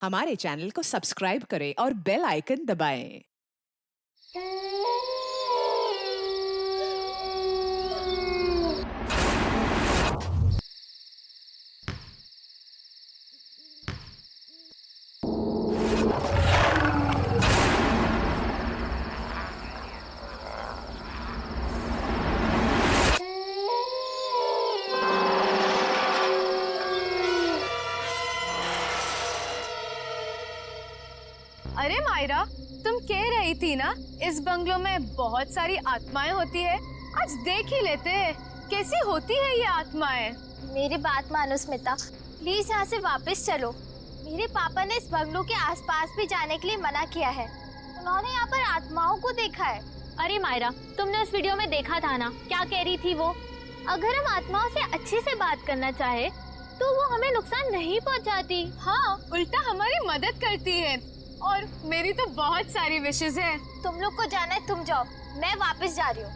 हमारे चैनल को सब्सक्राइब करें और बेल आइकन दबाएं। अरे मायरा, तुम कह रही थी ना इस बंगलो में बहुत सारी आत्माएं होती है। आज देख ही लेते हैं कैसी होती है ये आत्माएं। मेरी बात मानो स्मिता, प्लीज यहाँ से वापस चलो। मेरे पापा ने इस बंगलो के आसपास भी जाने के लिए मना किया है। उन्होंने यहाँ पर आत्माओं को देखा है। अरे मायरा, तुमने उस वीडियो में देखा था ना, क्या कह रही थी वो? अगर हम आत्माओं से अच्छे से बात करना चाहे तो वो हमें नुकसान नहीं पहुंचाती। हाँ, उल्टा हमारी मदद करती है। और मेरी तो बहुत सारी विशेष है। तुम लोग को जाना है, तुम जाओ, मैं वापस जा रही हूँ।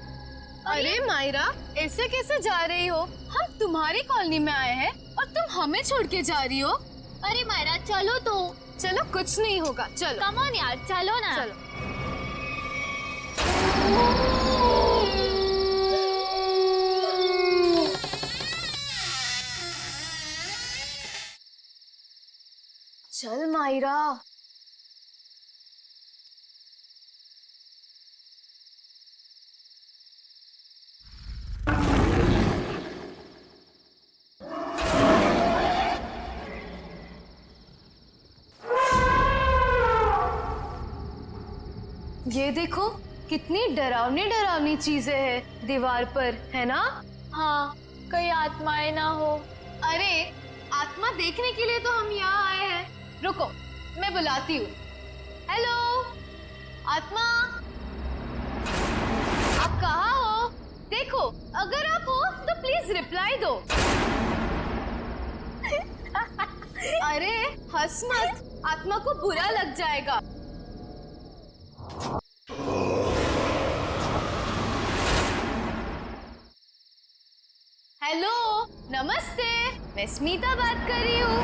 अरे मायरा, ऐसे कैसे जा रही हो? हम तुम्हारी कॉलोनी में आए हैं और तुम हमें छोड़ के जा रही हो। अरे मायरा चलो तो। चलो, कुछ नहीं होगा, चलो। कम ऑन यार, चलो ना। चलो। चल मायरा। ये देखो, कितनी डरावनी डरावनी चीजें हैं दीवार पर, है ना? हाँ, कहीं आत्माएं ना हो। अरे, आत्मा देखने के लिए तो हम यहाँ आए हैं। रुको, मैं बुलाती हूँ। हेलो, आत्मा, आप कहाँ हो? देखो, अगर आप हो तो प्लीज रिप्लाई दो। अरे हंस मत, आत्मा को बुरा लग जाएगा। हेलो, नमस्ते, मैं स्मिता बात कर रही हूँ।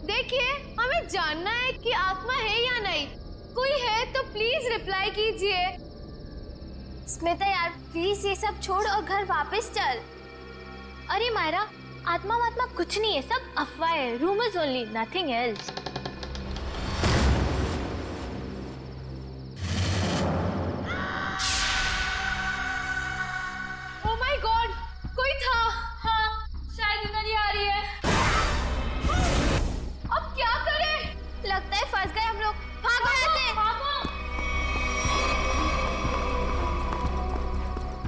देखिए, हमें जानना है कि आत्मा है या नहीं। कोई है तो प्लीज रिप्लाई कीजिए। स्मिता यार, प्लीज ये सब छोड़ और घर वापस चल। अरे मायरा, आत्मा वात्मा कुछ नहीं है, सब अफवाह है, rumours only, nothing else. Oh my God, कोई था। हाँ, शायद इधर ही आ रही है। अब क्या करें? लगता है फंस गए हम लोग। भागो यहाँ से।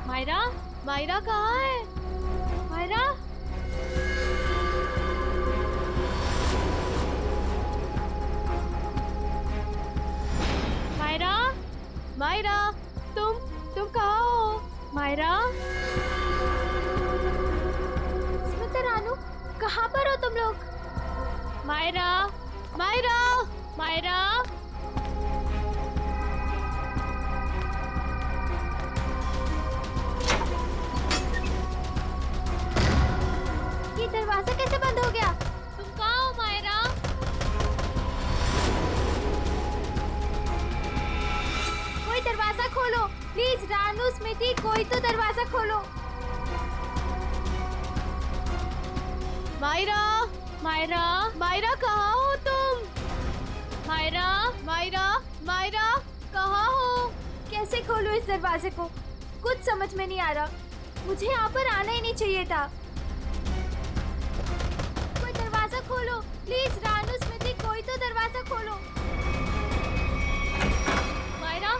मायरा, मायरा कहाँ है? मायरा, मायरा, मायरा, तुम कहाँ हो? मायरा, स्मिता रानू, कहाँ पर हो तुम लोग? मायरा, मायरा, मायरा, ये दरवाजा कैसे बंद हो गया? तुम कहाँ हो मायरा? कोई दरवाजा खोलो प्लीज। रानू, स्मिति, कोई तो दरवाजा खोलो। मायरा, मायरा, मायरा कहाँ हो तुम? मायरा, मायरा, मायरा, कहाँ हो? कैसे खोलूं इस दरवाजे को? कुछ समझ में नहीं आ रहा। मुझे यहाँ पर आना ही नहीं चाहिए था। कोई दरवाजा खोलो प्लीज। रानू, स्मिति, कोई तो दरवाजा खोलो। मायरा,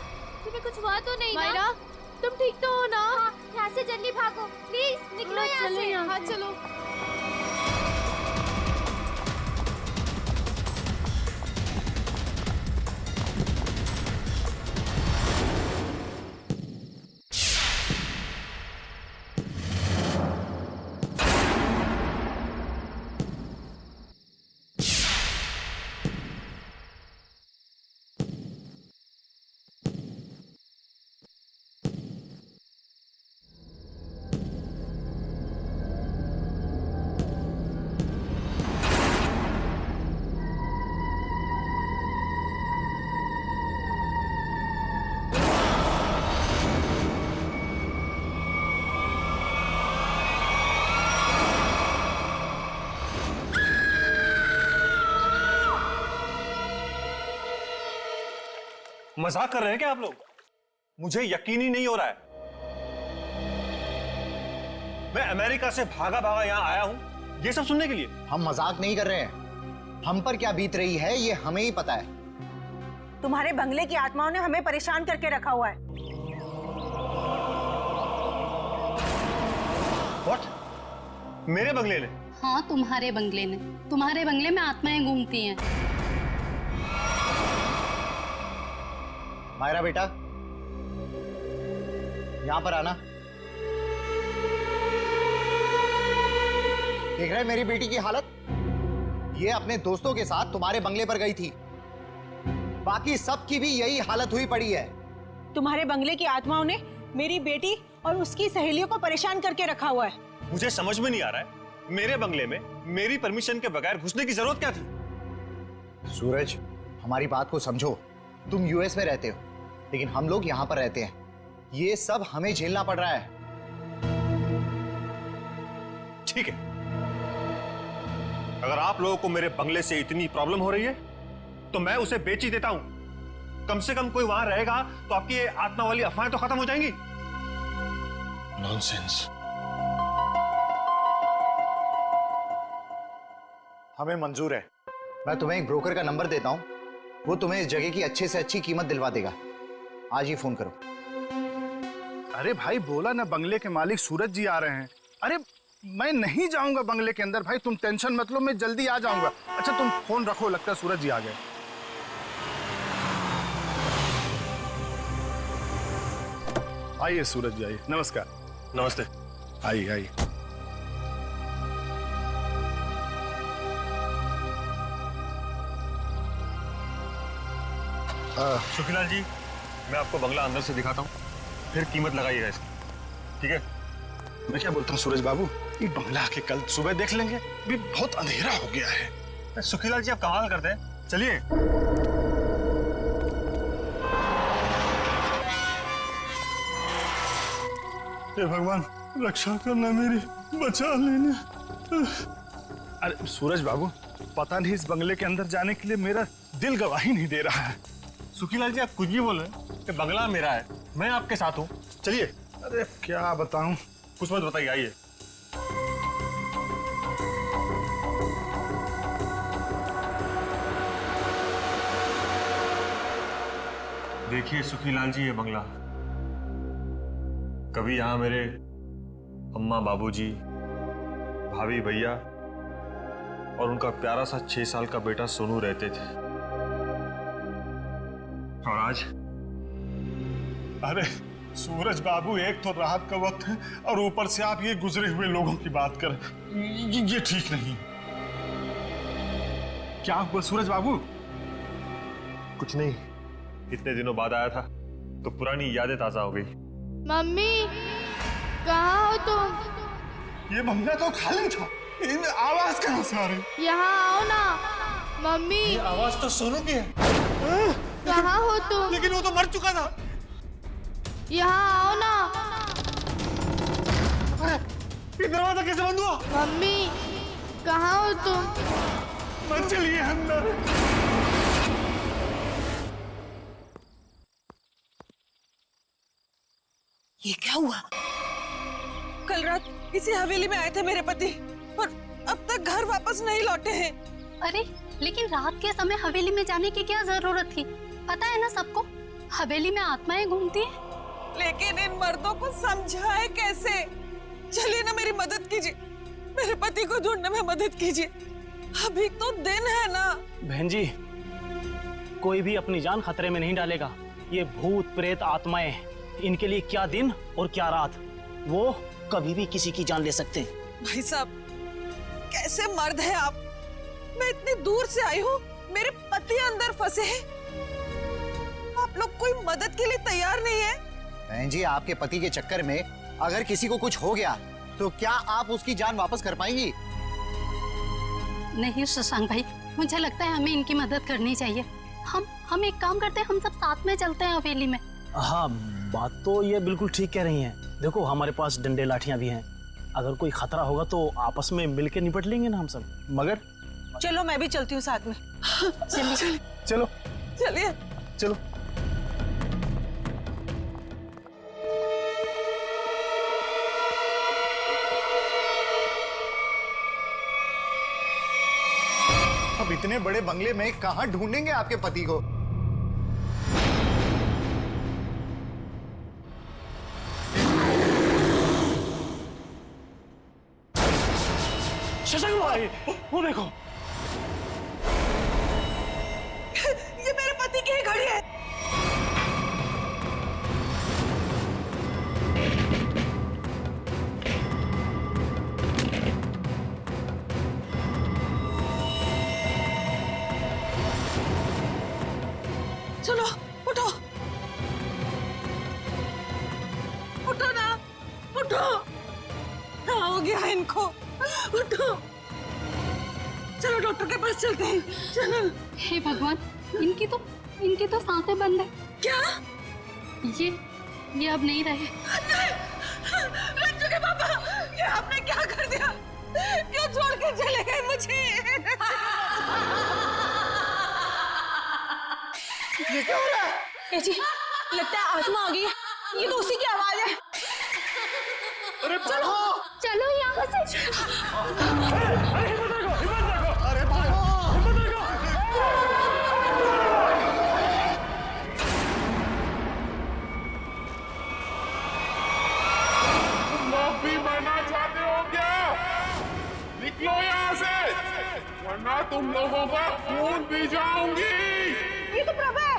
तुम्हें कुछ हुआ तो नहीं मायरा, ना? तुम ठीक तो हो ना? हाँ, यहाँ से जल्दी भागो प्लीज, निकलो यहाँ चलो से। हाँ, चलो। मजाक कर रहे हैं क्या आप लोग? मुझे यकीन ही नहीं हो रहा है। मैं अमेरिका से भागा भागा यहां आया हूं ये सब सुनने के लिए। हम मजाक नहीं कर रहे हैं। हम पर क्या बीत रही है ये हमें ही पता है। तुम्हारे बंगले की आत्माओं ने हमें परेशान करके रखा हुआ है। What? मेरे बंगले ने? हाँ, तुम्हारे बंगले ने। तुम्हारे बंगले में आत्माएं घूमती हैं। मायरा बेटा, यहां पर आना। देख रहे हैं मेरी बेटी की हालत? ये अपने दोस्तों के साथ तुम्हारे बंगले पर गई थी। बाकी सबकी भी यही हालत हुई पड़ी है। तुम्हारे बंगले की आत्माओं ने मेरी बेटी और उसकी सहेलियों को परेशान करके रखा हुआ है। मुझे समझ में नहीं आ रहा है, मेरे बंगले में मेरी परमिशन के बगैर घुसने की जरूरत क्या थी? सूरज, हमारी बात को समझो। तुम यूएस में रहते हो, लेकिन हम लोग यहां पर रहते हैं। ये सब हमें झेलना पड़ रहा है। ठीक है, अगर आप लोगों को मेरे बंगले से इतनी प्रॉब्लम हो रही है तो मैं उसे बेच ही देता हूं। कम से कम कोई वहां रहेगा तो आपकी ये आत्मा वाली अफवाहें तो खत्म हो जाएंगी। नॉनसेंस। हमें मंजूर है। मैं तुम्हें एक ब्रोकर का नंबर देता हूं, वो तुम्हें इस जगह की अच्छे से अच्छी कीमत दिलवा देगा। आज ही फोन करो। अरे भाई, बोला ना बंगले के मालिक सूरज जी आ रहे हैं। अरे मैं नहीं जाऊंगा बंगले के अंदर भाई, तुम टेंशन मत लो, मैं जल्दी आ जाऊंगा। अच्छा तुम फोन रखो, लगता है सूरज जी आ गए। आइए सूरज जी, आइए। नमस्कार। नमस्ते। आइए आइए। सुखीलाल जी, मैं आपको बंगला अंदर से दिखाता हूँ, फिर कीमत लगाइएगा इसकी, ठीक है? मैं क्या बोलता हूँ सूरज बाबू, ये बंगला आके कल सुबह देख लेंगे, अभी बहुत अंधेरा हो गया है। सुखीलाल जी, आप कमाल करते हैं, चलिए। हे भगवान, रक्षा करना मेरी, बचा लेना। अरे सूरज बाबू, पता नहीं इस बंगले के अंदर जाने के लिए मेरा दिल गवाही नहीं दे रहा है। सुखीलाल जी, आप कुछ भी बोल रहे हैं कि बंगला मेरा है, मैं आपके साथ हूँ, चलिए। अरे क्या बताऊं, कुछ मत बताइए, आइए। देखिए सुखीलाल जी, ये बंगला, कभी यहाँ मेरे अम्मा, बाबूजी, भाभी, भैया और उनका प्यारा सा 6 साल का बेटा सोनू रहते थे। और आज? अरे सूरज बाबू, एक तो रात का वक्त है और ऊपर से आप ये गुजरे हुए लोगों की बात करें, ये ठीक नहीं। क्या हुआ सूरज बाबू? कुछ नहीं, इतने दिनों बाद आया था तो पुरानी यादें ताजा हो गई। मम्मी, कहाँ हो तुम? ये बंगला तो खाली था, इनमें आवाज कहाँ से आ रही? यहाँ आओ ना। मम्मी, ये आवाज तो सोनू की है। कहाँ हो तुम? लेकिन वो तो मर चुका था। यहाँ आओ ना। ये दरवाजा कैसे बंद हुआ? मम्मी, कहाँ हो तुम? मत चलिए अंदर। ये क्या हुआ? कल रात इसी हवेली में आए थे मेरे पति और अब तक घर वापस नहीं लौटे हैं। अरे लेकिन रात के समय हवेली में जाने की क्या जरूरत थी? पता है ना सबको, हवेली में आत्माएं घूमती हैं। लेकिन इन मर्दों को समझाए कैसे? चलिए ना, मेरी मदद कीजिए, मेरे पति को ढूंढने में मदद कीजिए। अभी तो दिन है ना। बहन जी, कोई भी अपनी जान खतरे में नहीं डालेगा। ये भूत प्रेत आत्माएं, इनके लिए क्या दिन और क्या रात, वो कभी भी किसी की जान ले सकते हैं। भाई साहब, कैसे मर्द हैं आप? मैं इतनी दूर से आई हूँ, मेरे पति अंदर फंसे हैं, आप लोग कोई मदद के लिए तैयार नहीं है? बहन जी, आपके पति के चक्कर में अगर किसी को कुछ हो गया तो क्या आप उसकी जान वापस कर पाएंगी? नहीं शशांक भाई, मुझे लगता है हमें इनकी मदद करनी चाहिए। हम एक काम करते हैं, हम सब साथ में चलते हैं हवेली में। हाँ, बात तो ये बिल्कुल ठीक कह रही हैं। देखो, हमारे पास डंडे लाठियां भी हैं, अगर कोई खतरा होगा तो आपस में मिलकर निपट लेंगे ना हम सब। मगर चलो, मैं भी चलती हूँ साथ में। चलिए चलो चलिए। चलो। अब इतने बड़े बंगले में कहां ढूंढेंगे आपके पति को? शशांक भाई, वो देखो। ये मेरे पति की ही घड़ी है। चलो उठो, उठो ना, उठो। क्या हो गया है इनको? उठो, चलो डॉक्टर के पास चलते हैं। चलो। हे भगवान, इनकी तो सांसें बंद है। क्या? ये अब नहीं रहे। रंजू के पापा, ये आपने क्या कर दिया? क्यों छोड़ के चले गए मुझे? ये क्या हो रहा है? जी, लगता है आत्मा आ गई है। ये तो उसी की आवाज है। अरे चलो चलो यहाँ से। अरे भागो! माफी मांगना चाहते हो क्या? निकलो यहाँ से, वरना तुम लोगों का खून पी जाऊंगी। ये तो प्रभा है,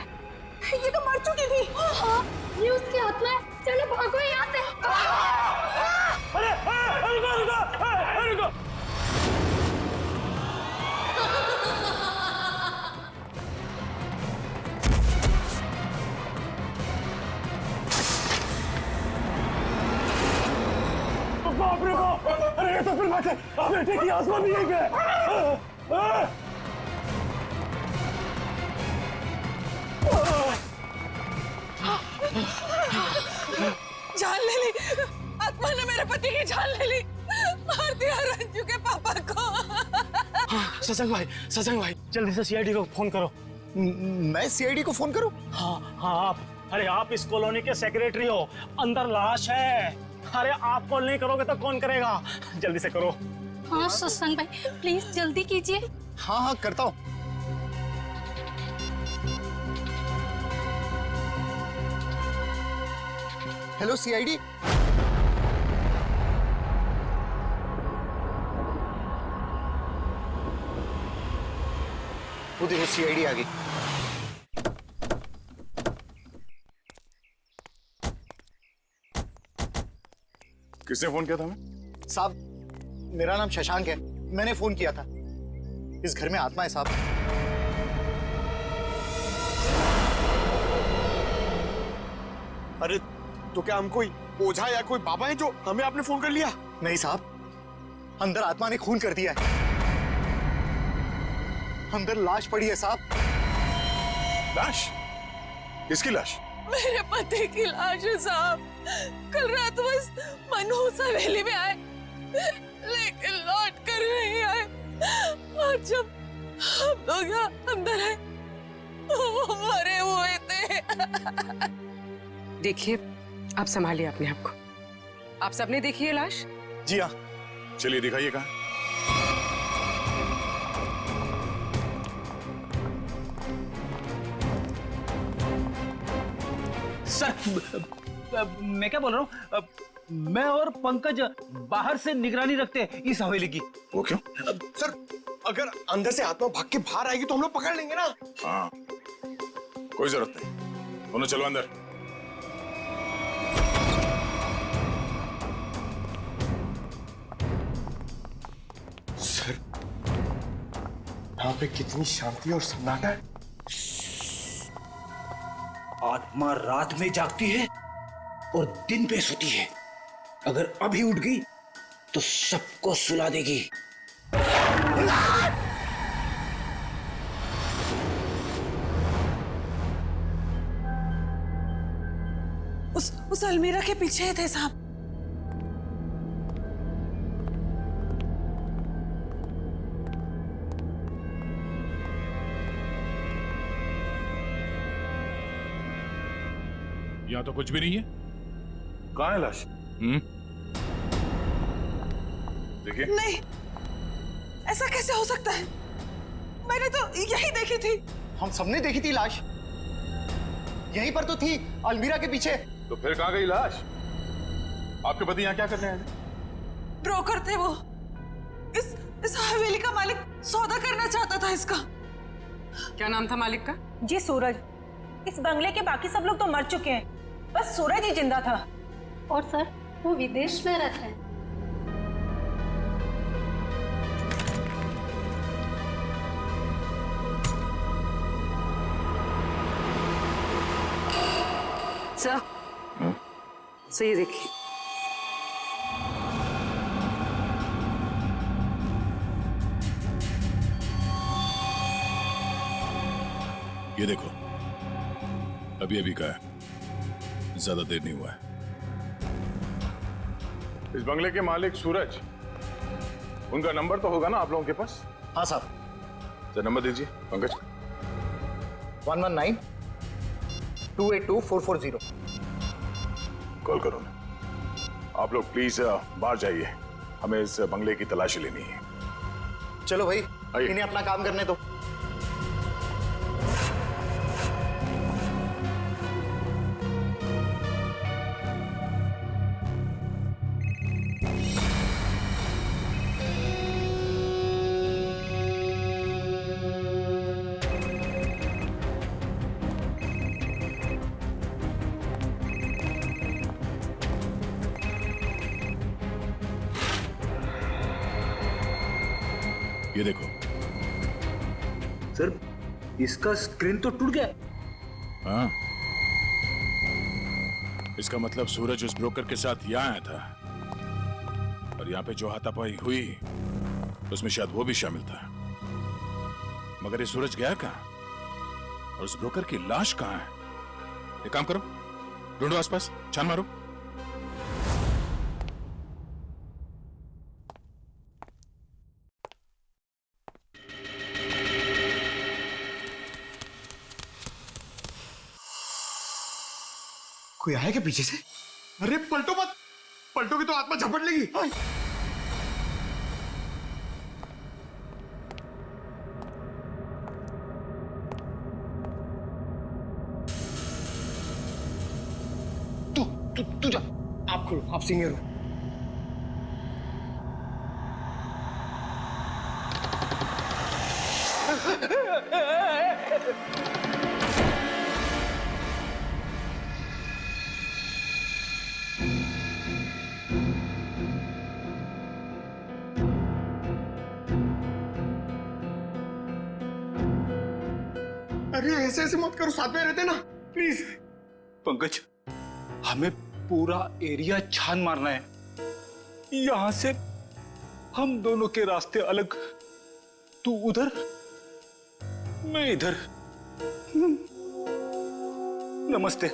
ये तो मर चुकी थी। हाँ, ये उसकी आत्मा है। चलो भागो यहाँ से। अरे रुको। बाप रे बाप! अरे ये तो फिर बात है। अब बेटे की आत्मा भी यहीं पे है। जान ले ली, आत्मा ने मेरे पति की जान ले ली। मार दिया रंजू के पापा को। शशांक भाई, जल्दी से सीआईडी को फोन करो। मैं सीआईडी को फोन करूं? हाँ आप। अरे आप इस कॉलोनी के सेक्रेटरी हो, अंदर लाश है। अरे आप कॉल नहीं करोगे तो कौन करेगा? जल्दी से करो। हाँ शशांक भाई, प्लीज जल्दी कीजिए। हाँ करता हूं। Hello CID. वो देखो सीआईडी आ गई। किसने फोन किया था हमें? साहब, मेरा नाम शशांक है। मैंने फोन किया था। इस घर में आत्मा है साहब। अरे तो क्या हम कोई ओझा या कोई बाबा है जो हमें आपने फोन कर लिया? नहीं साहब, अंदर आत्मा ने खून कर दिया है। अंदर लाश पड़ी है साहब। लाश? किसकी लाश? मेरे पति की लाश है साहब। कल रात बस मनहूस हवेली में आए, लेकिन लौट कर नहीं आए। और जब हम लोग यहाँ अंदर आए तो वो मरे हुए थे। देखिए, आप संभालिए अपने आप को। आप सबने देखी है लाश? जी हाँ। चलिए दिखाइए कहाँ। सर, मैं क्या बोल रहा हूँ, मैं और पंकज बाहर से निगरानी रखते हैं इस हवेली की। वो क्यों? सर, अगर अंदर से आत्मा भाग के बाहर आएगी तो हम लोग पकड़ लेंगे ना। हाँ, कोई जरूरत नहीं। दोनों चलो अंदर। सर, यहाँ पे कितनी शांति और सन्नाटा है। आत्मा रात में जागती है और दिन पे सोती है। अगर अभी उठ गई तो सबको सुला देगी। उस अलमीरा के पीछे थे साहब। यहाँ तो कुछ भी नहीं है। कहाँ है लाश? देखिए। नहीं, ऐसा कैसे हो सकता है? मैंने तो यही देखी थी। हम सबने देखी थी लाश, यहीं पर तो थी, अलमीरा के पीछे। तो फिर कहाँ गई लाश? आपके पति यहाँ क्या करने आए थे? ब्रोकर थे वो। इस हवेली का मालिक सौदा करना चाहता था इसका। क्या नाम था मालिक का? जी सूरज। इस बंगले के बाकी सब लोग तो मर चुके हैं, बस सूरज ही जिंदा था। और सर वो विदेश में रहता है। सर ये देखिए। ये देखो, अभी अभी का है, ज्यादा देर नहीं हुआ है। इस बंगले के मालिक सूरज, उनका नंबर तो होगा ना आप लोगों के पास? हाँ साहब। सर नंबर दीजिए पंकज। 119-282-440। कॉल करो ना। आप लोग प्लीज बाहर जाइए, हमें इस बंगले की तलाशी लेनी है। चलो भाई, आइए। इन्हें अपना काम करने दो। ये देखो। सर इसका स्क्रीन तो टूट गया। हाँ, इसका मतलब सूरज उस ब्रोकर के साथ यहाँ आया था और यहाँ पे जो हाथापाई हुई उसमें शायद वो भी शामिल था। मगर ये सूरज गया कहाँ और उस ब्रोकर की लाश कहाँ है? एक काम करो, ढूंढो आसपास, छान मारो। कोई आया क्या पीछे से? अरे पलटो मत, पलटोगे तो आत्मा झपट लेगी। तू जा, आप खोलो, आप सीनियर हो। अरे ऐसे ऐसे मत करो, साथ में रहते ना प्लीज। पंकज, हमें पूरा एरिया छान मारना है। यहां से हम दोनों के रास्ते अलग, तू उधर मैं इधर। नमस्ते।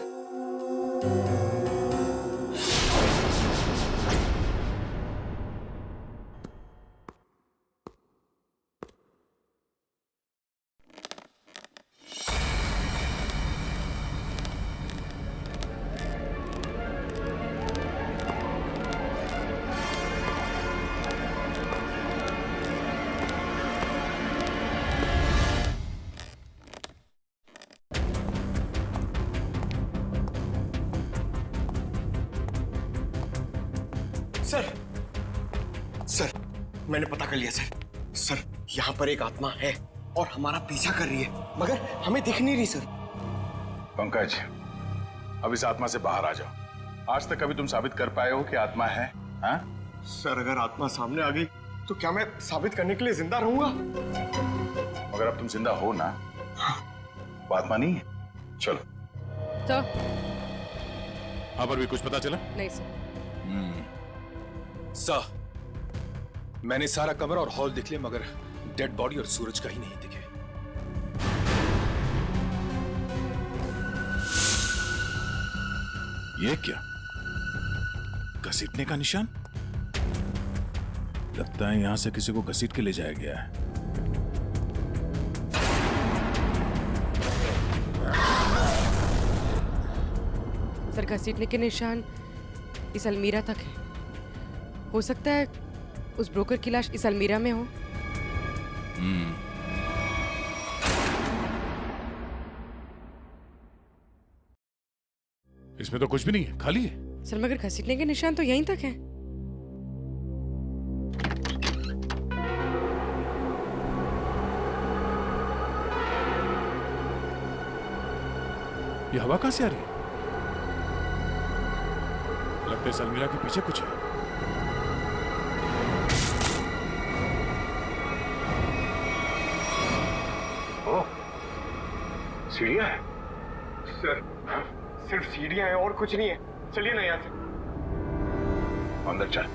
सर, मैंने पता कर लिया सर। सर, यहाँ पर एक आत्मा है और हमारा पीछा कर रही है, मगर हमें दिख नहीं रही सर। पंकज, अब इस आत्मा से बाहर आ जाओ। आज तक कभी तुम साबित कर पाए हो कि आत्मा है? हाँ? सर, अगर आत्मा सामने आ गई तो क्या मैं साबित करने के लिए जिंदा रहूंगा? मगर अब तुम जिंदा हो ना, वो आत्मा नहीं है। चलो। सर, यहाँ पर भी कुछ पता चला? नहीं सर। सर, मैंने सारा कमरा और हॉल देख लिया, मगर डेड बॉडी और सूरज का ही नहीं दिखे। ये क्या? घसीटने का निशान? लगता है यहां से किसी को घसीट के ले जाया गया है। सर, घसीटने के निशान इस अलमीरा तक है। हो सकता है उस ब्रोकर की लाश इस अलमीरा में हो। इसमें तो कुछ भी नहीं है, खाली है। सर मगर घसीटने के निशान तो यहीं तक हैं। ये हवा कहां से आ रही है? लगता है इस अलमीरा के पीछे कुछ है। सीढ़ियां है सर, सिर्फ सीढ़ियां हैं और कुछ नहीं है। चलिए ना यहाँ से। अंदर चल।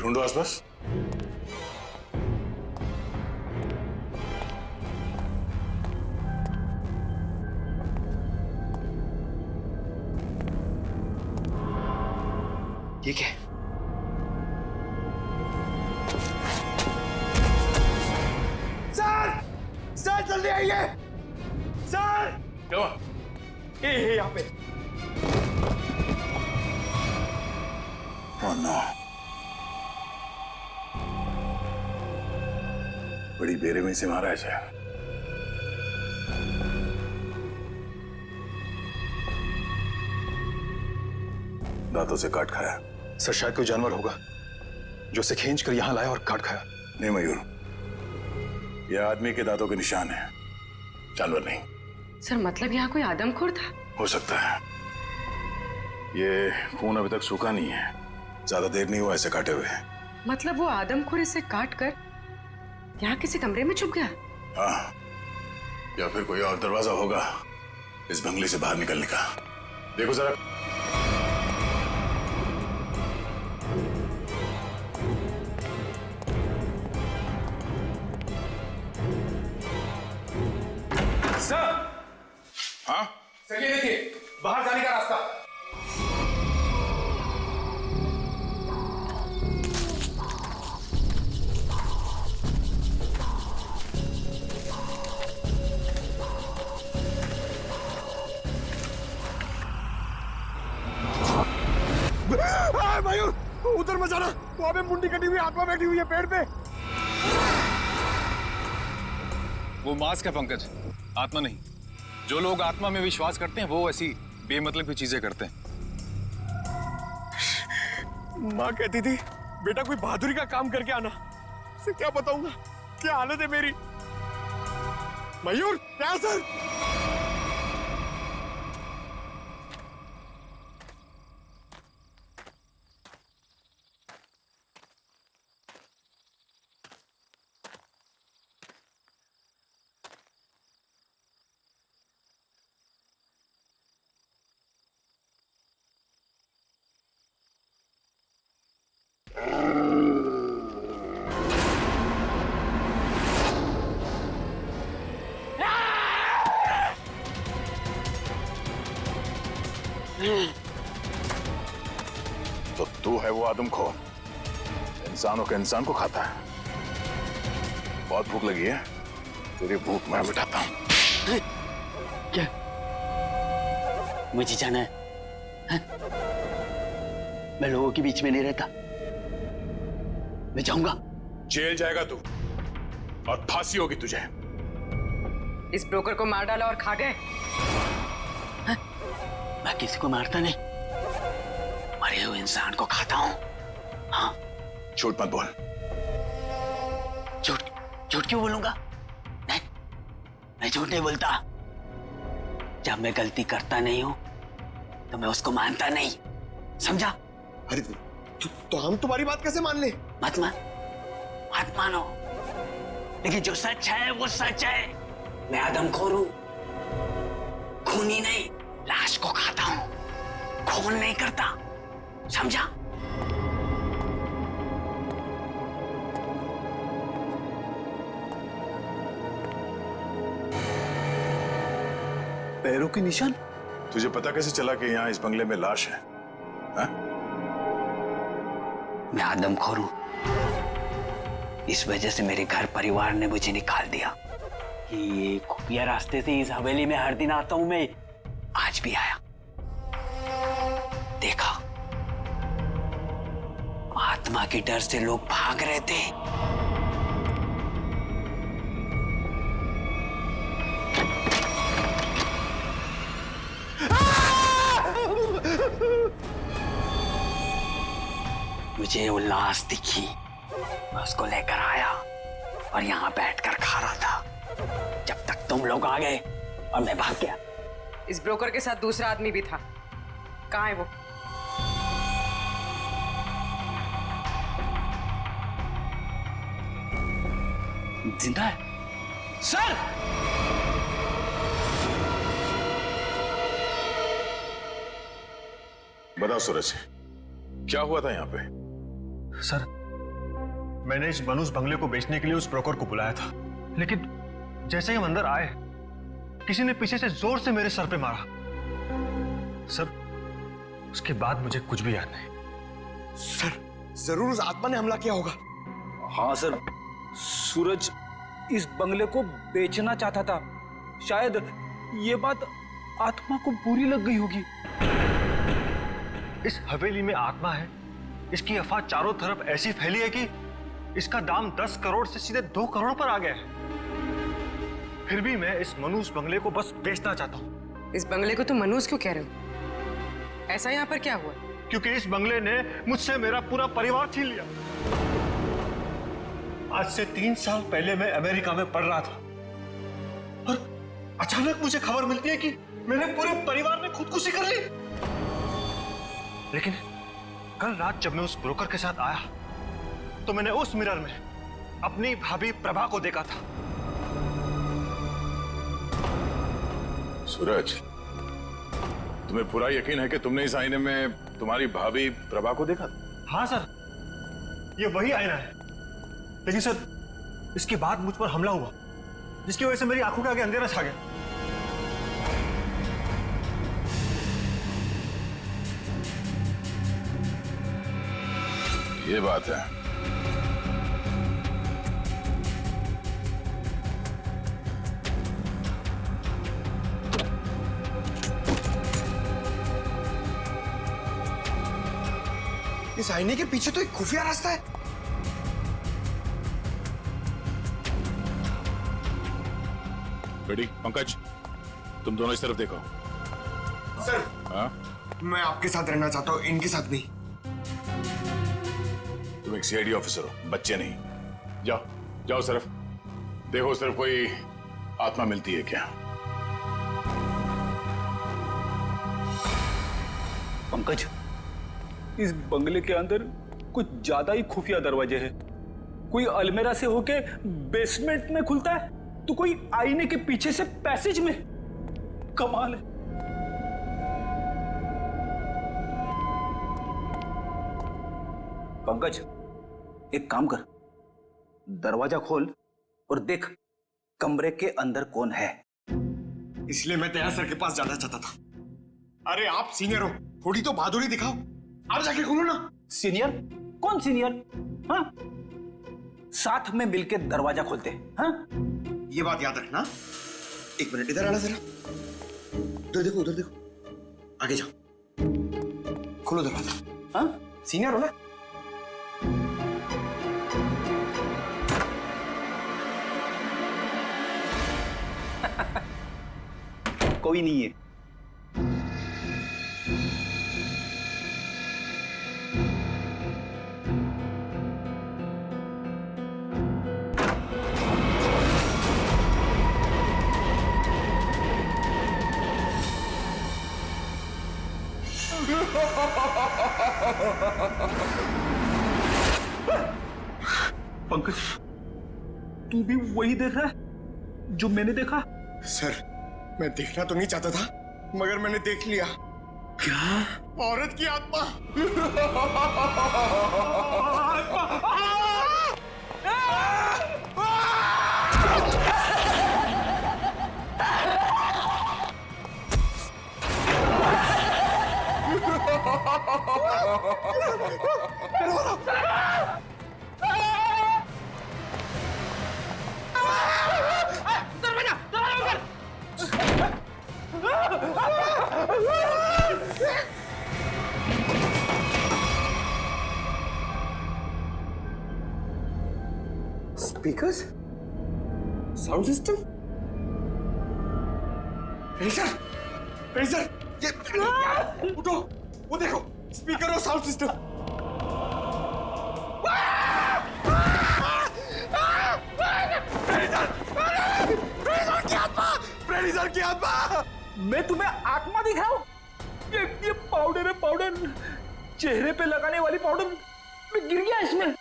ढूंढो आसपास। ठीक है। सर जल्दी आइए सर। क्या? ये यहाँ पे। Oh no. बड़ी बेरहमी से मारा है सर। दांतों से काट खाया। सर शायद कोई जानवर होगा जो उसे खींच कर यहाँ लाया और काट खाया। नहीं मयूर, यह आदमी के दांतों के निशान है, जानवर नहीं। सर मतलब यहाँ कोई आदमखोर था? हो सकता है। ये खून अभी तक सूखा नहीं है, ज्यादा देर नहीं हुआ ऐसे काटे हुए। मतलब वो आदमखोर इसे काट कर यहाँ किसी कमरे में छुप गया? हाँ, या फिर कोई और दरवाजा होगा इस बंगले से बाहर निकलने का। देखो जरा। सर। हाँ सर ये देखिए, बाहर जाने का रास्ता। मयूर, उधर मत जाना। वहां पे मुंडी कटी हुई आत्मा बैठी हुई है पेड़ पे। वो मास्क है पंकज, आत्मा नहीं। जो लोग आत्मा में विश्वास करते हैं वो ऐसी बेमतलब की चीजें करते हैं। माँ कहती थी बेटा कोई बहादुरी का काम करके आना। उसे क्या बताऊंगा क्या हालत है मेरी। मयूर क्या सर? तो तू है वो आदमखोर, इंसानों के इंसान को खाता है। बहुत भूख लगी है, तेरी भूख मैं मिटाता हूँ। क्या मुझे जाना है? हा? मैं लोगों के बीच में नहीं रहता, मैं जाऊंगा। जेल जाएगा तू और फांसी होगी तुझे। इस ब्रोकर को मार डाला और खा गए। मैं किसी को मारता नहीं, मरे हुए इंसान को खाता हूं। हाँ, झूठ मत बोल। झूठ झूठ क्यों बोलूंगा? नहीं, मैं झूठ नहीं बोलता। जब मैं गलती करता नहीं हूं तो मैं उसको मानता नहीं, समझा? अरे तो हम तुम्हारी बात कैसे मान ले? मत मानो, लेकिन जो सच है वो सच है। मैं आदमखोर हूं, खूनी नहीं, लाश को खाता हूं, खून नहीं करता, समझा? पैरों के निशान? तुझे पता कैसे चला कि यहाँ इस बंगले में लाश है? हा? मैं आदमखोर हूं, इस वजह से मेरे घर परिवार ने मुझे निकाल दिया। ये खुफिया रास्ते से इस हवेली में हर दिन आता हूं मैं, आज भी आया। देखा आत्मा के डर से लोग भाग रहे थे। मुझे वो लाश दिखी, मैं उसको लेकर आया और यहाँ बैठकर खा रहा था जब तक तुम लोग आ गए और मैं भाग गया। इस ब्रोकर के साथ दूसरा आदमी भी था, कहाँ है वो? जिंदा है सर। बताओ सूरज, क्या हुआ था यहाँ पे? सर, मैंने इस मनुष बंगले को बेचने के लिए उस ब्रोकर को बुलाया था, लेकिन जैसे ही हम अंदर आए किसी ने पीछे से जोर से मेरे सर पे मारा। सर, उसके बाद मुझे कुछ भी याद नहीं। सर, जरूर उस आत्मा ने हमला किया होगा। हाँ सर, सूरज इस बंगले को बेचना चाहता था। शायद ये बात आत्मा को बुरी लग गई होगी। इस हवेली में आत्मा है, इसकी अफवाह चारों तरफ ऐसी फैली है कि इसका दाम 10 करोड़ से सीधे 2 करोड़ पर आ गया है। फिर भी मैं इस मनूस बंगले को बस बेचना चाहता हूँ। इस बंगले को तुम मनूस क्यों कह रहे हो? ऐसा यहाँ पर क्या हुआ? क्योंकि इस बंगले ने मुझसे मेरा पूरा परिवार छीन लिया। आज से 3 साल पहले मैं अमेरिका में पढ़ रहा था और अचानक मुझे खबर मिलती है कि मेरे पूरे परिवार ने खुदकुशी कर ली। लेकिन कल रात जब मैं उस ब्रोकर के साथ आया तो मैंने उस मिरर में अपनी भाभी प्रभा को देखा था। सूरज, तुम्हें पूरा यकीन है कि तुमने इस आईने में तुम्हारी भाभी प्रभा को देखा? हाँ सर, ये वही आईना है। लेकिन सर, इसके बाद मुझ पर हमला हुआ जिसकी वजह से मेरी आंखों के आगे अंधेरा छा गया। ये बात है। इस आईने के पीछे तो एक खुफिया रास्ता है। रेडी? पंकज, तुम दोनों इस तरफ देखो। सर, हाँ? मैं आपके साथ रहना चाहता हूँ, इनके साथ नहीं। तुम एक सीआईडी ऑफिसर हो, बच्चे नहीं। जाओ जाओ, सिर्फ देखो, सिर्फ कोई आत्मा मिलती है क्या। पंकज, इस बंगले के अंदर कुछ ज्यादा ही खुफिया दरवाजे हैं। कोई अलमेरा से होके बेसमेंट में खुलता है, तो कोई आईने के पीछे से पैसेज में। कमाल है। पंकज, एक काम कर, दरवाजा खोल और देख कमरे के अंदर कौन है। इसलिए मैं दया सर के पास जाना चाहता था। अरे आप सीनियर हो, थोड़ी तो बहादुरी दिखाओ। आप जाके खोलो ना। सीनियर? कौन सीनियर? हाँ, साथ में मिलके दरवाजा खोलते। हाँ, ये बात याद रखना। 1 मिनट इधर आना जरा। उधर देखो, उधर देखो, आगे जाओ, खोलो दरवाजा। हाँ, सीनियर हो ना। कोई नहीं है। पंकज, तू भी वही देख रहा है जो मैंने देखा? सर, मैं देखना तो नहीं चाहता था, मगर मैंने देख लिया। क्या? औरत की आत्मा। Speakers, sound system, razor, razor, ये उठो, वो देखो स्पीकर और साउंड सिस्टम। प्रेडिसर की आत्मा! मैं तुम्हें आत्मा दिखाऊं? ये पाउडर है, पाउडर, चेहरे पे लगाने वाली पाउडर। मैं गिर गया इसमें।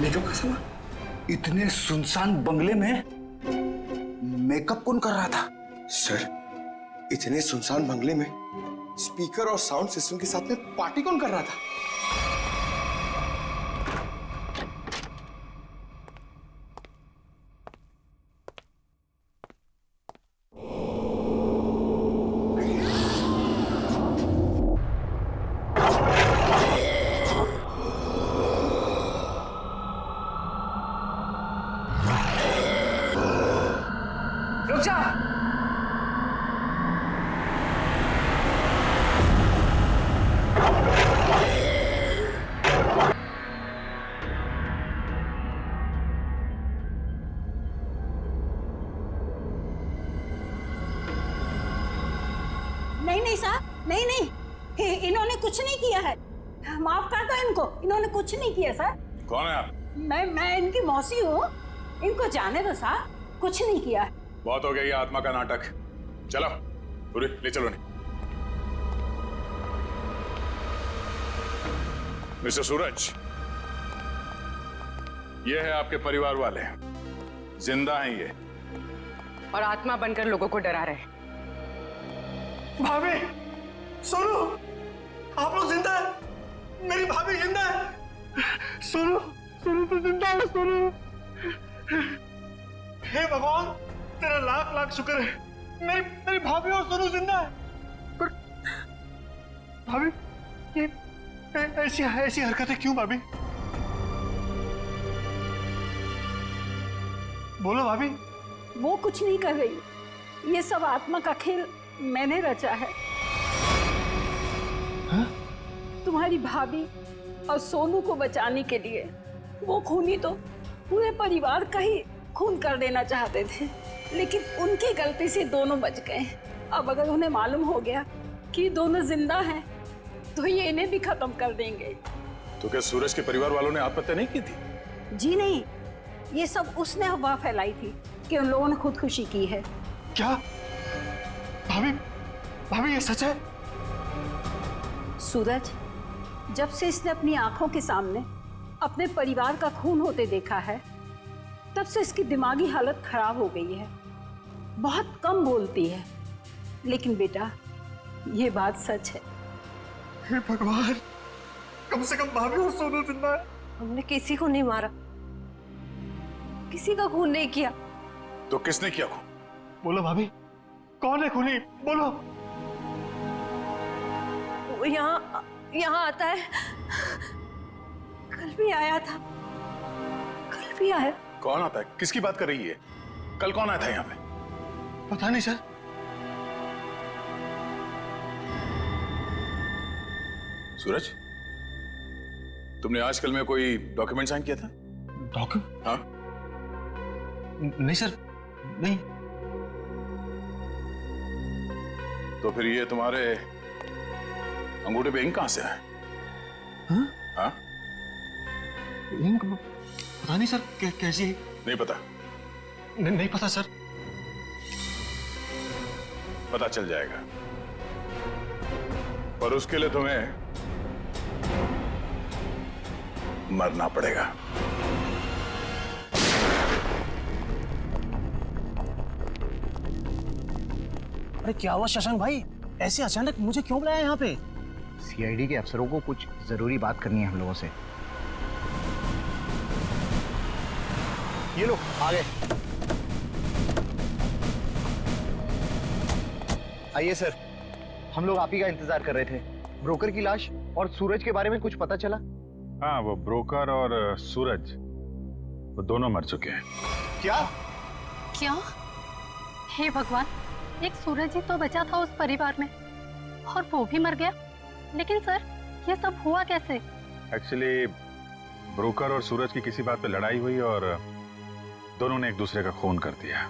मेकअप का सामान? इतने सुनसान बंगले में मेकअप कौन कर रहा था? सर, इतने सुनसान बंगले में स्पीकर और साउंड सिस्टम के साथ में पार्टी कौन कर रहा था? रुक जा! नहीं नहीं साहब, नहीं नहीं, इन्होंने कुछ नहीं किया है। माफ कर दो इनको, इन्होंने कुछ नहीं किया सर। कौन है आप? मैं इनकी मौसी हूँ, इनको जाने दो साहब, कुछ नहीं किया है। बहुत हो गया ये आत्मा का नाटक। चलो पूरी ले चलो। नहीं मिस्टर सूरज, ये है आपके परिवार वाले, जिंदा हैं ये, और आत्मा बनकर लोगों को डरा रहे। भाभी, सोनू, आप लोग जिंदा है? मेरी भाभी जिंदा है? सोनू, सोनू तो जिंदा है, सोनू। हे भगवान, तेरा लाख लाख शुक्र है, मेरी भाभी और सोनू जिंदा है। पर भाभी, ये ऐसी हरकतें क्यों भाभी? बोलो भाभी। वो कुछ नहीं कर रही, ये सब आत्मा का खेल मैंने रचा है। हा? तुम्हारी भाभी और सोनू को बचाने के लिए वो खूनी तो पूरे परिवार का ही खून कर देना चाहते थे, लेकिन उनकी गलती से दोनों बच गए। अब अगर उन्हें मालूम हो गया कि दोनों जिंदा हैं, तो ये इन्हें भी खत्म कर देंगे। तो क्या सूरज के परिवार वालों ने आत्महत्या नहीं की थी? जी नहीं, ये सब उसने अफवाह फैलाई थी कि उन लोगों ने खुदकुशी की है। क्या भाभी, भाभी ये सच है? सूरज, जब से इसने अपनी आंखों के सामने अपने परिवार का खून होते देखा है, तब से इसकी दिमागी हालत खराब हो गई है। बहुत कम बोलती है, लेकिन बेटा ये बात सच है। हे भगवान, कम से कम भाभी और सोनू जिंदा है। हमने किसी को नहीं मारा, किसी का खून नहीं किया। तो किसने किया खून? बोलो भाभी, कौन है खूनी? बोलो। वो यहाँ आता है, कल भी आया था, कल भी आया। कौन आता है? किसकी बात कर रही है? कल कौन आया था यहाँ पे? पता नहीं सर। सूरज, तुमने आजकल में कोई डॉक्यूमेंट साइन किया था? डॉक्यूमेंट? हाँ? नहीं सर, नहीं। तो फिर ये तुम्हारे अंगूठे पे इंक कहां से है? हाँ? हाँ? इंक पता नहीं सर, कैसी है? नहीं पता? नहीं पता सर। पता चल जाएगा, पर उसके लिए तुम्हें मरना पड़ेगा। अरे क्या हुआ शशांक भाई, ऐसे अचानक मुझे क्यों बुलाया यहाँ पे? सीआईडी के अफसरों को कुछ जरूरी बात करनी है हम लोगों से। ये लो, आ गए। आइए सर, हम लोग आप ही का इंतजार कर रहे थे। ब्रोकर की लाश और सूरज के बारे में कुछ पता चला? हाँ, वो ब्रोकर और सूरज, वो दोनों मर चुके हैं। क्या? क्या? हे भगवान, एक सूरज ही तो बचा था उस परिवार में, और वो भी मर गया। लेकिन सर ये सब हुआ कैसे? एक्चुअली ब्रोकर और सूरज की किसी बात पे लड़ाई हुई और दोनों ने एक दूसरे का खून कर दिया।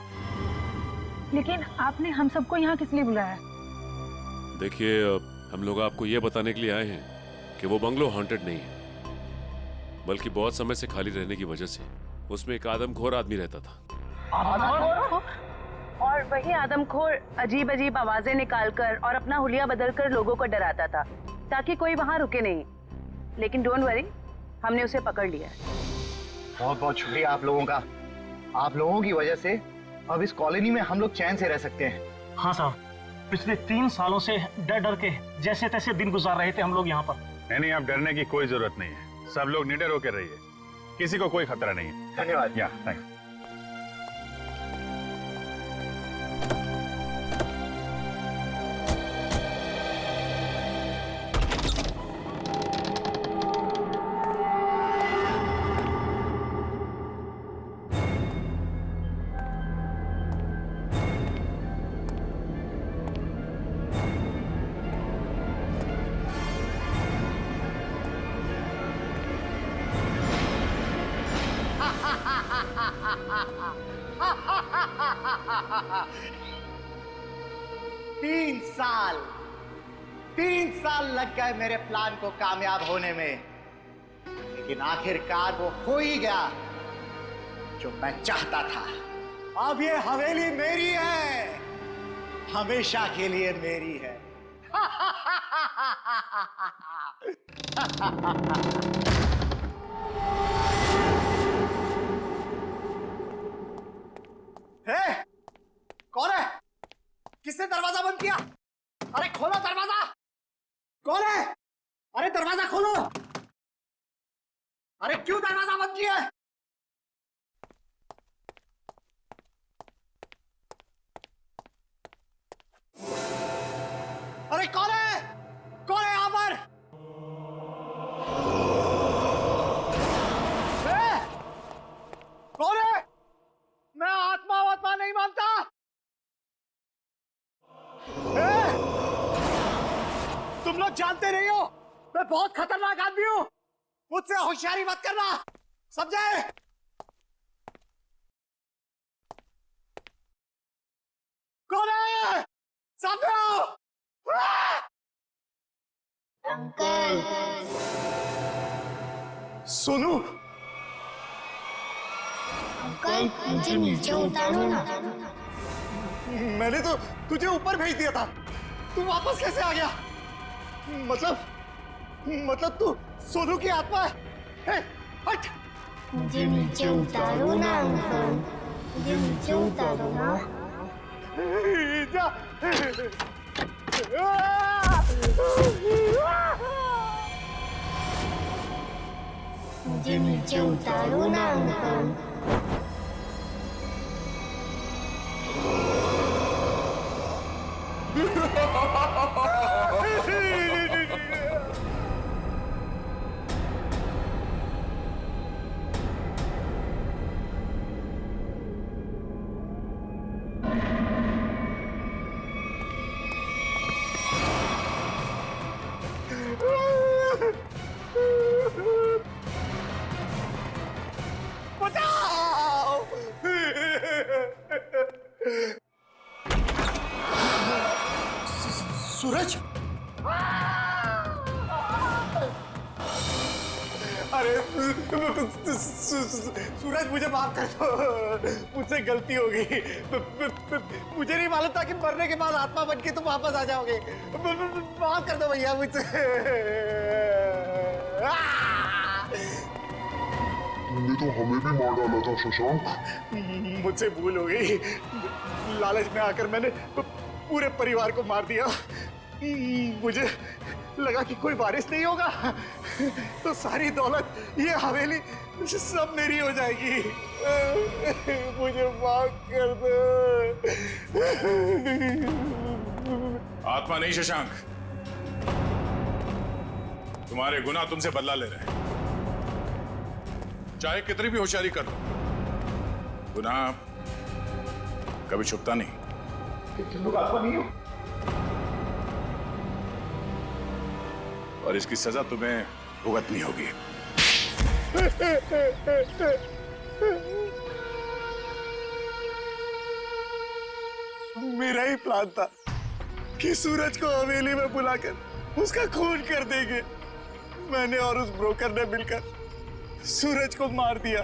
लेकिन आपने हम सबको यहाँ किस लिए बुलाया? देखिए, हम लोग आपको ये बताने के लिए आए हैं कि वो बंगलो हॉन्टेड नहीं है, बल्कि बहुत समय से खाली रहने की वजह से उसमें एक आदमखोर आदमी रहता था। और वही आदमखोर अजीब अजीब आवाजें निकालकर और अपना हुलिया बदलकर लोगों को डराता था ताकि कोई वहां रुके नहीं। लेकिन डोंट वरी, हमने उसे पकड़ लिया। बहुत बहुत शुक्रिया आप लोगों का। आप लोगों की वजह से अब इस कॉलोनी में हम लोग चैन से रह सकते हैं। हाँ साहब, पिछले 3 सालों से डर डर के जैसे तैसे दिन गुजार रहे थे हम लोग यहाँ पर। नहीं, अब डरने की कोई जरूरत नहीं है। सब लोग निडर होकर रहिए, किसी को कोई खतरा नहीं है। धन्यवाद। या थैंक्स। तीन साल लग गए मेरे प्लान को कामयाब होने में, लेकिन आखिरकार वो हो ही गया जो मैं चाहता था। अब ये हवेली मेरी है, हमेशा के लिए मेरी है। कौन है? किसने दरवाजा बंद किया? अरे खोलो दरवाजा! कौन है? अरे दरवाजा खोलो! अरे क्यों दरवाजा बंद किया? अरे कौन है? कौन है यहां पर? कौन है? मैं आत्मा नहीं मानता। तुम लोग जानते नहीं हो मैं बहुत खतरनाक आदमी हूं, मुझसे होशियारी मत करना, समझे? कौन है? सामने आओ। अंकल। सोनू। अंकल मुझे नीचे उतारो ना। मैंने तो तुझे ऊपर भेज दिया था, तू वापस कैसे आ गया? मतलब तू सोनू की आत्मा है? हट! मुझे नीचे उतारो ना अंकल, मुझे नीचे उतारो ना। जा। मुझे नीचे उतारो ना अंकल। सूरज! अरे सूरज मुझे माफ कर दो, मुझसे गलती हो गई। मुझे नहीं मालूम था कि मरने के बाद आत्मा बन के तुम वापस आ जाओगे। माफ कर दो भैया मुझसे। तुमने तो हमें भी मार डाला था शशांक। मुझसे भूल हो गई, लालच में आकर मैंने पूरे परिवार को मार दिया। मुझे लगा कि कोई वारिस नहीं होगा तो सारी दौलत, ये हवेली सब मेरी हो जाएगी। मुझे माफ कर दो। आत्मा नहीं शशांक, तुम्हारे गुनाह तुमसे बदला ले रहे हैं। चाहे कितनी भी होशियारी कर लो, गुनाह कभी छुपता नहीं। तुम लोग आत्मा नहीं हो? और इसकी सजा तुम्हें भुगतनी होगी। मेरा ही प्लान था कि सूरज को हवेली में बुलाकर उसका खून कर देंगे। मैंने और उस ब्रोकर ने मिलकर सूरज को मार दिया।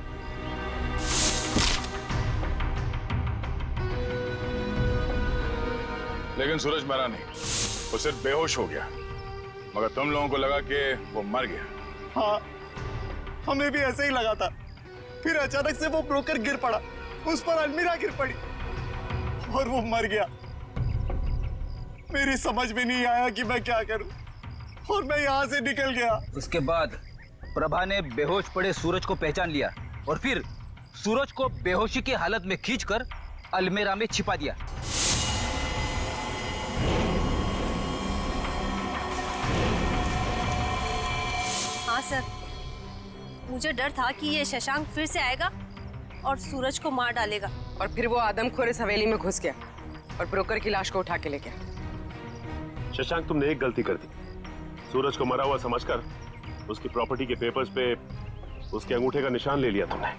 लेकिन सूरज मरा नहीं, वो सिर्फ बेहोश हो गया। मगर तुम लोगों को लगा कि वो मर गया। हाँ, हमें भी ऐसे ही लगा था। फिर अचानक से वो ब्रोकर गिर पड़ा, उस पर अलमीरा गिर पड़ी और वो मर गया। मेरी समझ में नहीं आया कि मैं क्या करूं और मैं यहाँ से निकल गया। इसके बाद प्रभा ने बेहोश पड़े सूरज को पहचान लिया और फिर सूरज को बेहोशी की हालत में खींचकर अलमीरा में छिपा दिया। हाँ सर, मुझे डर था कि ये शशांक फिर से आएगा और सूरज को मार डालेगा। और फिर वो आदमखोर इस हवेली में घुस गया और ब्रोकर की लाश को उठा के ले गया। शशांक, तुमने एक गलती कर दी। सूरज को मरा हुआ समझकर उसकी प्रॉपर्टी के पेपर्स पे उसके अंगूठे का निशान ले लिया तुमने।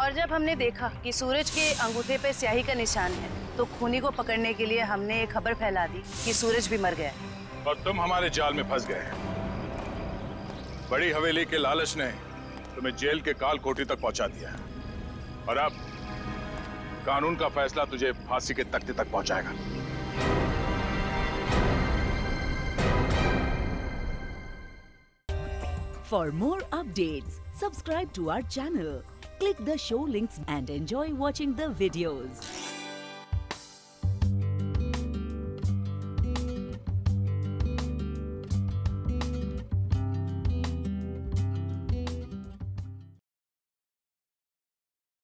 और जब हमने देखा कि सूरज के अंगूठे पे स्याही का निशान है, तो खूनी को पकड़ने के लिए हमने एक खबर फैला दी कि सूरज भी मर गया है। और तुम हमारे जाल में फंस गए। बड़ी हवेली के लालच ने तुम्हें जेल के काल कोठरी तक पहुंचा दिया और अब कानून का फैसला तुझे फांसी के तख्ते तक पहुंचाएगा। For more updates, subscribe to our channel, click the show links and enjoy watching the videos.